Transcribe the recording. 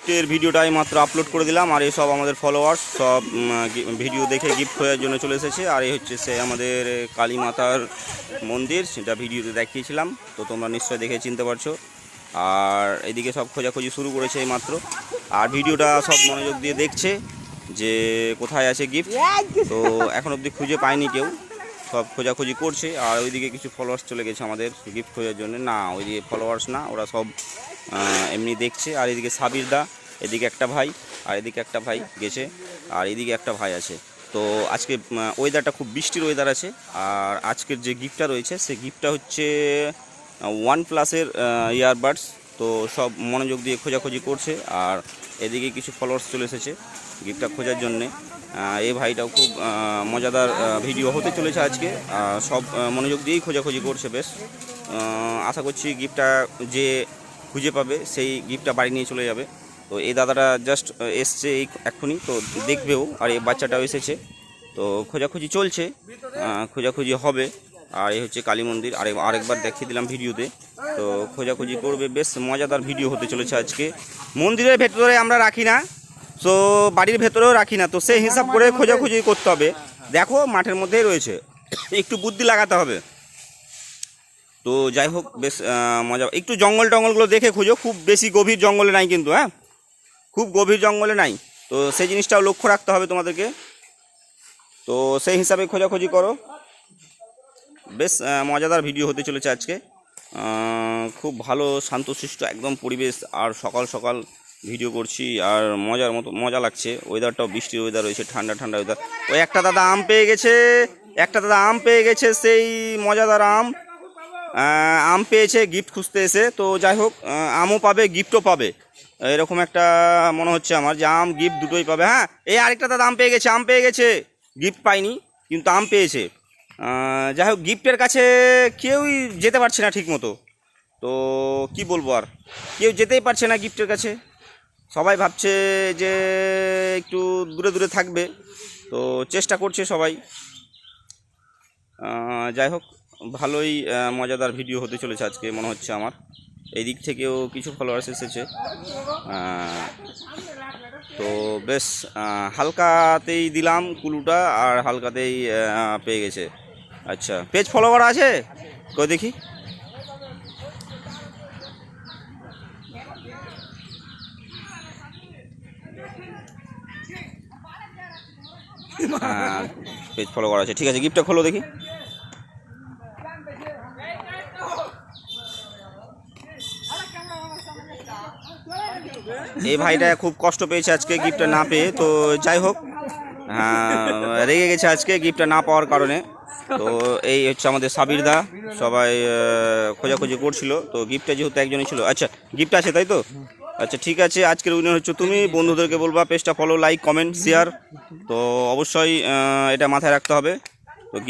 গিফটের ভিডিওটাই মাত্র আপলোড করে দিলাম। আর এই সব আমাদের ফলোয়ার্স সব ভিডিও দেখে গিফট খোঁজার জন্য চলে এসেছে। আর এই হচ্ছে সে আমাদের কালী মাতার মন্দির, সেটা ভিডিওতে দেখিয়েছিলাম, তো তোমরা নিশ্চয়ই দেখে চিনতে পারছো। আর এদিকে সব খোঁজাখুঁজি শুরু করেছে এই মাত্র, আর ভিডিওটা সব মনোযোগ দিয়ে দেখছে যে কোথায় আছে গিফট। তো এখন অবধি খুঁজে পায়নি কেউ, সব খোঁজাখুঁজি করছে। আর ওইদিকে কিছু ফলোয়ার্স চলে গেছে আমাদের গিফট খোঁজার জন্য। না, ওইদিকে ফলোয়ার্স না, ওরা সব এমনি দেখছে। আর এদিকে সাবির দা, এদিকে একটা ভাই, আর এদিকে একটা ভাই গেছে, আর এদিকে একটা ভাই আছে। তো আজকে ওয়েদারটা খুব বৃষ্টির ওয়েদার আছে। আর আজকের যে গিফটটা রয়েছে সেই গিফটটা হচ্ছে OnePlus-এর ইয়ারবাডস। তো সব মনোযোগ দিয়ে খোঁজাখুঁজি করছে। আর এদিকে কিছু ফলোয়ার্স চলে এসেছে গিফটটা খোঁজার জন্যে। এই ভাইটাও খুব মজাদার ভিডিও হতে চলেছে আজকে। সব মনোযোগ দিয়েই খোঁজাখুঁজি করছে বেশ। আশা করছি গিফটটা যে খুঁজে পাবে সেই গিফটটা বাড়ি নিয়ে চলে যাবে। তো এই দাদাটা জাস্ট এসছে এই এক্ষুনি, তো দেখবেও। আর এই বাচ্চাটাও এসেছে, তো খোঁজাখুঁজি চলছে, খোঁজাখুঁজি হবে। আর এই হচ্ছে কালী মন্দির, আরেকবার দেখিয়ে দিলাম ভিডিওতে। তো খোঁজাখুঁজি করবে, বেশ মজাদার ভিডিও হতে চলেছে আজকে। মন্দিরের ভেতরে আমরা রাখি না, তো বাড়ির ভেতরেও রাখি না, তো সেই হিসাব করে খোঁজাখুঁজি করতে হবে। দেখো মাঠের মধ্যেই রয়েছে, একটু বুদ্ধি লাগাতে হবে। তো যাই হোক, বেশ মজা। একটু জঙ্গল টঙ্গলগুলো দেখে খুঁজো, খুব বেশি গভীর জঙ্গলে নাই কিন্তু, হ্যাঁ, খুব গভীর জঙ্গলে নাই। তো সেই জিনিসটাও লক্ষ্য রাখতে হবে তোমাদেরকে। তো সেই হিসাবে খোঁজাখুঁজি করো। বেশ মজাদার ভিডিও হতে চলেছে আজকে। খুব ভালো শান্তশিষ্ট একদম পরিবেশ। আর সকাল সকাল ভিডিও করছি, আর মজা লাগছে। ওয়েদারটাও বৃষ্টির ওয়েদার রয়েছে, ঠান্ডা ঠান্ডা ওয়েদার। ওই একটা দাদা আম পেয়ে গেছে, সেই মজাদার আম পেয়েছে গিফট খুঁজতে এসে। তো যাই হোক, আমও পাবে গিফটও পাবে, এরকম একটা মনে হচ্ছে আমার, যে আম গিফট দুটোই পাবে। হ্যাঁ, এই আরেকটা দাদা আম পেয়ে গেছে, গিফট পাইনি কিন্তু আম পেয়েছে। যাই হোক, গিফটের কাছে কেউই যেতে পারছে না ঠিক মতো। তো কি বলবো, আর কেউ যেতেই পারছে না গিফটের কাছে। সবাই ভাবছে যে একটু দূরে দূরে থাকবে, তো চেষ্টা করছে সবাই। যাই হোক, ভালোই মজাদার ভিডিও হতে চলেছে আজকে মনে হচ্ছে আমার। এই দিক থেকেও কিছু ফলোয়ার্স এসেছে। তো বেশ হালকাতেই দিলাম কুলুটা, আর হালকাতেই পেয়ে গেছে। আচ্ছা, পেজ ফলো করা আছে, কই দেখি। পেজ ফলো করা আছে, ঠিক আছে। গিফটটা খোলো দেখি। এই ভাইটা খুব কষ্ট পেয়েছে আজকে গিফটটা না পেয়ে। তো যাই হোক, রেগে গেছে আজকে গিফটটা না পাওয়ার কারণে। তো এই হচ্ছে আমাদের সাবির দা, সবাই খোঁজাখুঁজি করছিল। তো গিফটটা যেহেতু একজনই ছিল। আচ্ছা, গিফট আছে তাই তো? আচ্ছা, ঠিক আছে। আজকের উইনার হচ্ছে তুমি। বন্ধুদেরকে বলবা পেজটা ফলো, লাইক, কমেন্ট, শেয়ার। তো অবশ্যই এটা মাথায় রাখতে হবে।